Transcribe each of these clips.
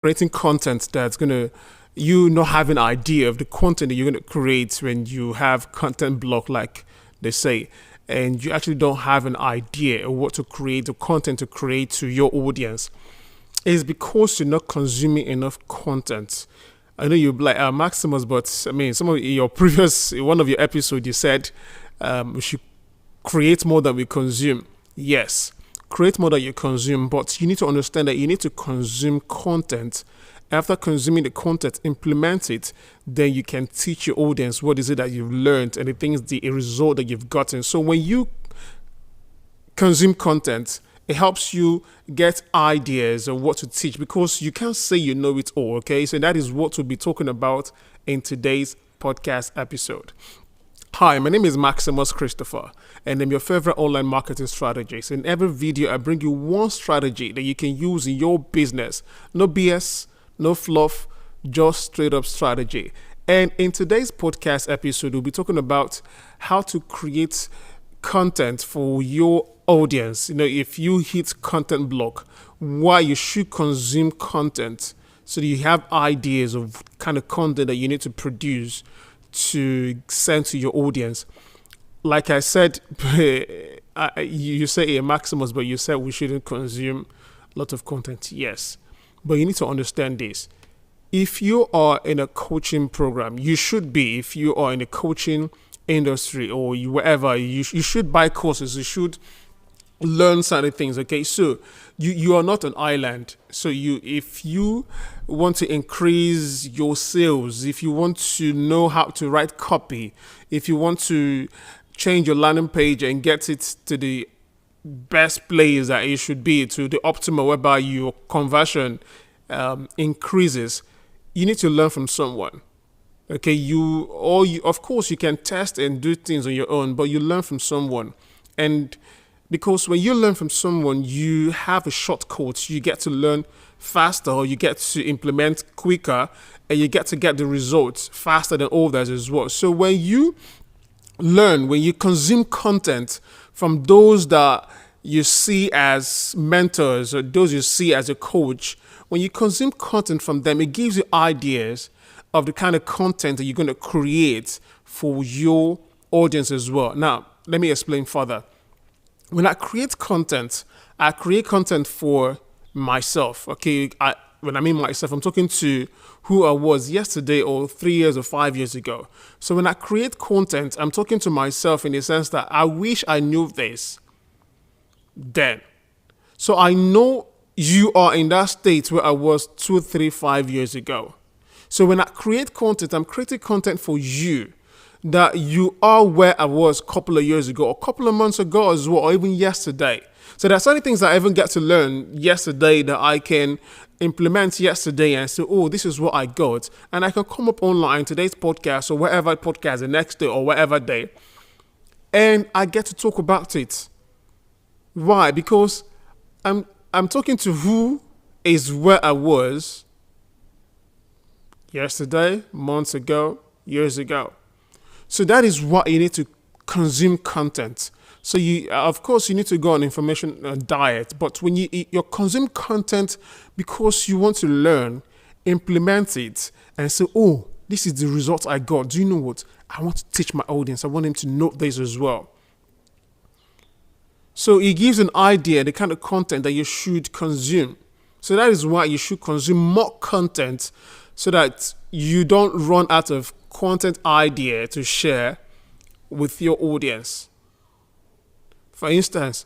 creating content that's going to, you not have an idea of the content that you're going to create when you have content block, like they say, and you actually don't have an idea of what to create, the content to create to your audience, is because you're not consuming enough content. I know you're like Maximus, but I mean, some of your previous, one of your episodes, you said we should create more than we consume. Yes, create more than you consume, but you need to understand that you need to consume content. After consuming the content, implement it, then you can teach your audience what is it that you've learned and the things, the result that you've gotten. So when you consume content, it helps you get ideas of what to teach, because you can't say you know it all, okay? So that is what we'll be talking about in today's podcast episode. Hi, my name is Maximus Christopher, and I'm your favorite online marketing strategist. In every video, I bring you one strategy that you can use in your business. No BS, no fluff, just straight up strategy. And in today's podcast episode, we'll be talking about how to create content for your audience. You know, if you hit content block, why you should consume content, so that you have ideas of kind of content that you need to produce to send to your audience. Like I said, you say a Maximus, but you said we shouldn't consume a lot of content. Yes, but you need to understand this. If you are in a coaching program, you should be, if you are in a coaching industry or wherever, you should buy courses, you should learn certain things. Okay, so you are not an island. So if you want to increase your sales, if you want to know how to write copy, if you want to change your landing page and get it to the best place that it should be, to the optimal whereby your conversion increases, you need to learn from someone. Okay, of course you can test and do things on your own, but you learn from someone. And because when you learn from someone, you have a shortcut. You get to learn faster, or you get to implement quicker, and you get the results faster than others as well. So when you learn, when you consume content from those that you see as mentors or those you see as a coach, when you consume content from them, it gives you ideas of the kind of content that you're going to create for your audience as well. Now, let me explain further. When I create content for myself. Okay, when I mean myself, I'm talking to who I was yesterday or 3 years or 5 years ago. So when I create content, I'm talking to myself in the sense that I wish I knew this then. So I know you are in that state where I was 2, 3, 5 years ago. So when I create content, I'm creating content for you, that you are where I was a couple of years ago, or a couple of months ago as well, or even yesterday. So there's certain things that I even get to learn yesterday that I can implement yesterday and say, oh, this is what I got. And I can come up online, today's podcast or whatever podcast, the next day or whatever day, and I get to talk about it. Why? Because I'm talking to who is where I was yesterday, months ago, years ago. So that is why you need to consume content. So of course, you need to go on information diet. But when you consume content because you want to learn, implement it, and say, oh, this is the result I got. Do you know what? I want to teach my audience. I want them to know this as well. So it gives an idea, the kind of content that you should consume. So that is why you should consume more content, so that you don't run out of content idea to share with your audience. For instance,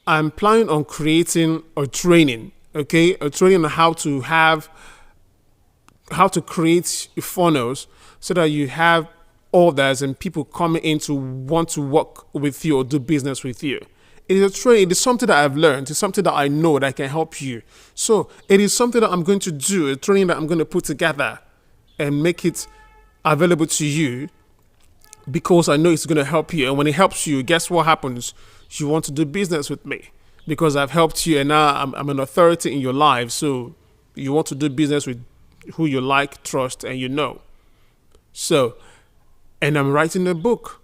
I'm planning on creating a training, okay? A training on how to create funnels, so that you have orders and people coming in to want to work with you or do business with you. It is a training. It is something that I've learned. It's something that I know that can help you. So it is something that I'm going to do, a training that I'm going to put together and make it available to you, because I know it's going to help you. And when it helps you, guess what happens? You want to do business with me because I've helped you, and now I'm an authority in your life. So you want to do business with who you like, trust, and you know. So, and I'm writing a book.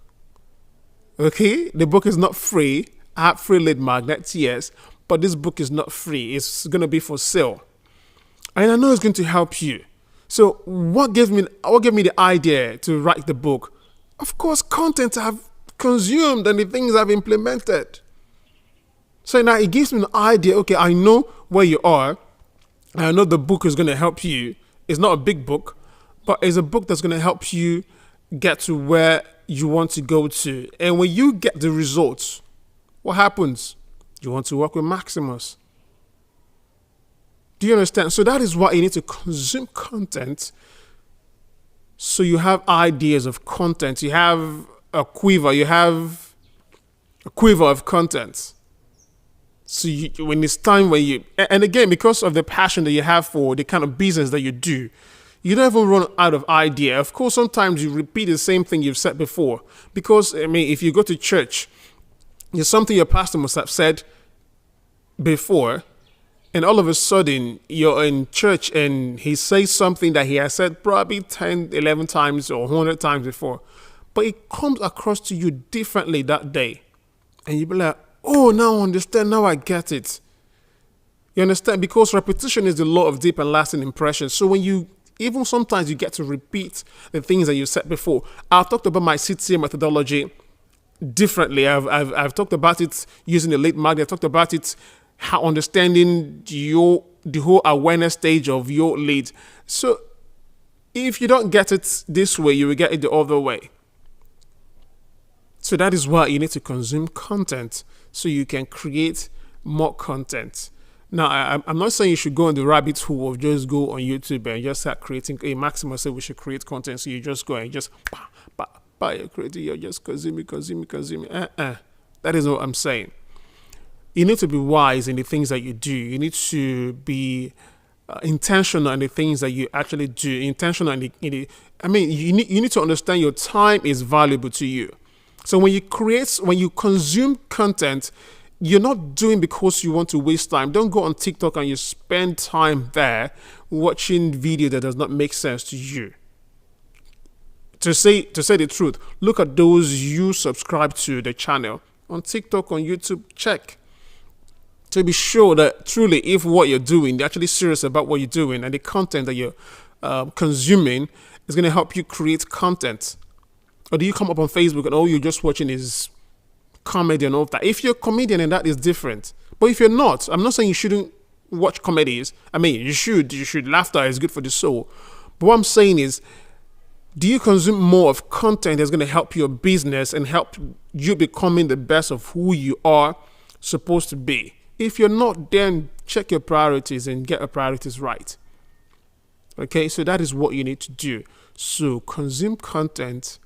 Okay, the book is not free. I have free lead magnets, yes, but this book is not free. It's going to be for sale. And I know it's going to help you. So what gave me the idea to write the book? Of course, content I've consumed and the things I've implemented. So now it gives me an idea. Okay, I know where you are. I know the book is going to help you. It's not a big book, but it's a book that's going to help you get to where you want to go to. And when you get the results, what happens? You want to work with Maximus. Do you understand? So that is why you need to consume content. So you have ideas of content. You have a quiver. You have a quiver of content. So when it's time when you, and again, because of the passion that you have for the kind of business that you do, you don't even run out of idea. Of course, sometimes you repeat the same thing you've said before. Because, I mean, if you go to church, there's something your pastor must have said before, and all of a sudden you're in church and he says something that he has said probably 10, 11 times or 100 times before, but it comes across to you differently that day. And you be like, oh, now I understand, now I get it. You understand? Because repetition is the law of deep and lasting impressions. So when you, even sometimes you get to repeat the things that you said before. I've talked about my CTA methodology differently. I've talked about it using the late magnet. I've talked about it how understanding the whole awareness stage of your lead. So if you don't get it this way, you will get it the other way. So that is why you need to consume content so you can create more content. Now, I'm not saying you should go on the rabbit hole of just go on YouTube and just start creating. A Maximus said we should create content, so you just go and just you're creating, you're just consuming. That is what I'm saying. You need to be wise in the things that you do. You need to be intentional in the things that you actually do. Intentional in the you need to understand your time is valuable to you. So when you consume content, you're not doing because you want to waste time. Don't go on TikTok and you spend time there watching video that does not make sense to you. To say the truth, look at those you subscribe to the channel on TikTok, on YouTube. Check to be sure that truly, if what you're doing, you're actually serious about what you're doing, and the content that you're consuming is going to help you create content. Or do you come up on Facebook and all you're just watching is comedy and all of that? If you're a comedian, and that is different. But if you're not, I'm not saying you shouldn't watch comedies. I mean, you should. Laughter is good for the soul. But what I'm saying is, do you consume more of content that's going to help your business and help you becoming the best of who you are supposed to be? If you're not, then check your priorities and get your priorities right. Okay, so that is what you need to do. So consume content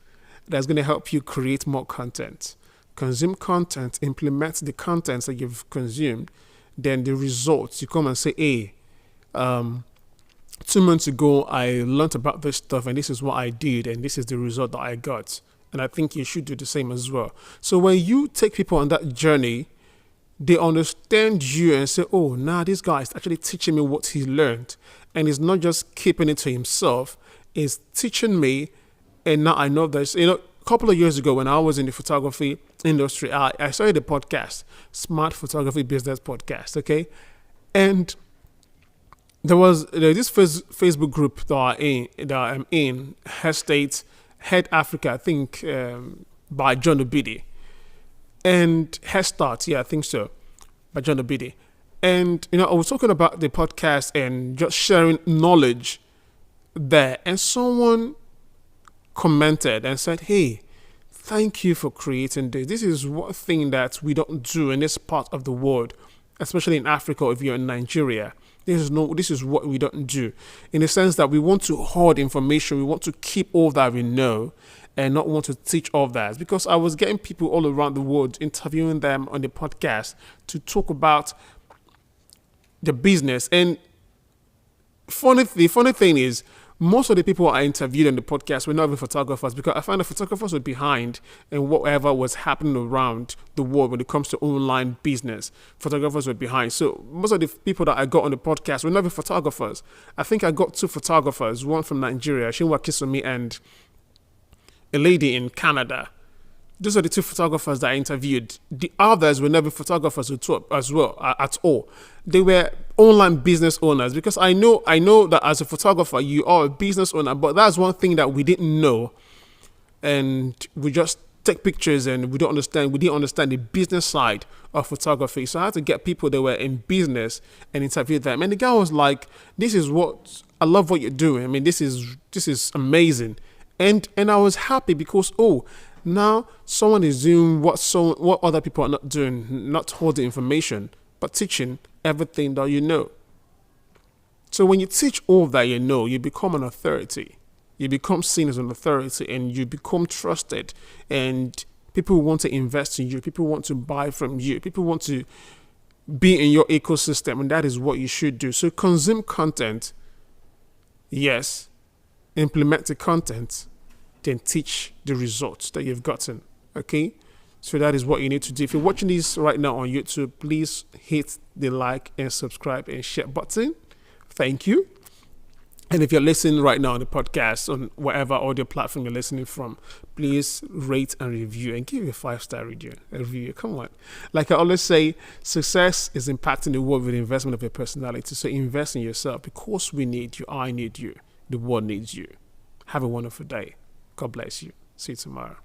that's going to help you create more content. Consume content, implement the contents that you've consumed, then the results. You come and say, hey, 2 months ago, I learned about this stuff and this is what I did and this is the result that I got. And I think you should do the same as well. So when you take people on that journey, they understand you and say, oh, now this guy is actually teaching me what he learned. And he's not just keeping it to himself, he's teaching me. And now I know this. A couple of years ago when I was in the photography industry, I started a podcast, Smart Photography Business Podcast, okay? And there's this Facebook group that I'm in, Head Africa, I think, by John Obidi. And Head Start, yeah, I think so, by John Obidi. And, I was talking about the podcast and just sharing knowledge there. And someone commented and said, hey, thank you for creating this. This is one thing that we don't do in this part of the world, especially in Africa. If you're in Nigeria, this is what we don't do, in the sense that we want to hoard information. We want to keep all that we know and not want to teach all that. Because I was getting people all around the world, interviewing them on the podcast to talk about the business. And the funny thing is, most of the people I interviewed on the podcast were not even photographers, because I found the photographers were behind in whatever was happening around the world when it comes to online business. Photographers were behind. So most of the people that I got on the podcast were not even photographers. I think I got 2 photographers, one from Nigeria, Shinwa Kisumi, and a lady in Canada. Those are the two photographers that I interviewed. The others were never photographers as well at all. They were online business owners, because I know that as a photographer you are a business owner, but that's one thing that we didn't know, and we just take pictures and we didn't understand the business side of photography. So I had to get people that were in business and interview them. And the guy was like, "This is what I love what you're doing. I mean, this is amazing." And I was happy because now someone is doing what other people are not doing, not holding information, but teaching everything that you know. So when you teach all that you know, you become an authority. You become seen as an authority, and you become trusted, and people want to invest in you. People want to buy from you. People want to be in your ecosystem, and that is what you should do. So consume content, yes, implement the content, then teach the results that you've gotten. Okay? So that is what you need to do. If you're watching this right now on YouTube, please hit the like and subscribe and share button. Thank you. And if you're listening right now on the podcast, on whatever audio platform you're listening from, please rate and review and give a 5-star review. Come on. Like I always say, success is impacting the world with the investment of your personality. So invest in yourself, because we need you. I need you. The world needs you. Have a wonderful day. God bless you. See you tomorrow.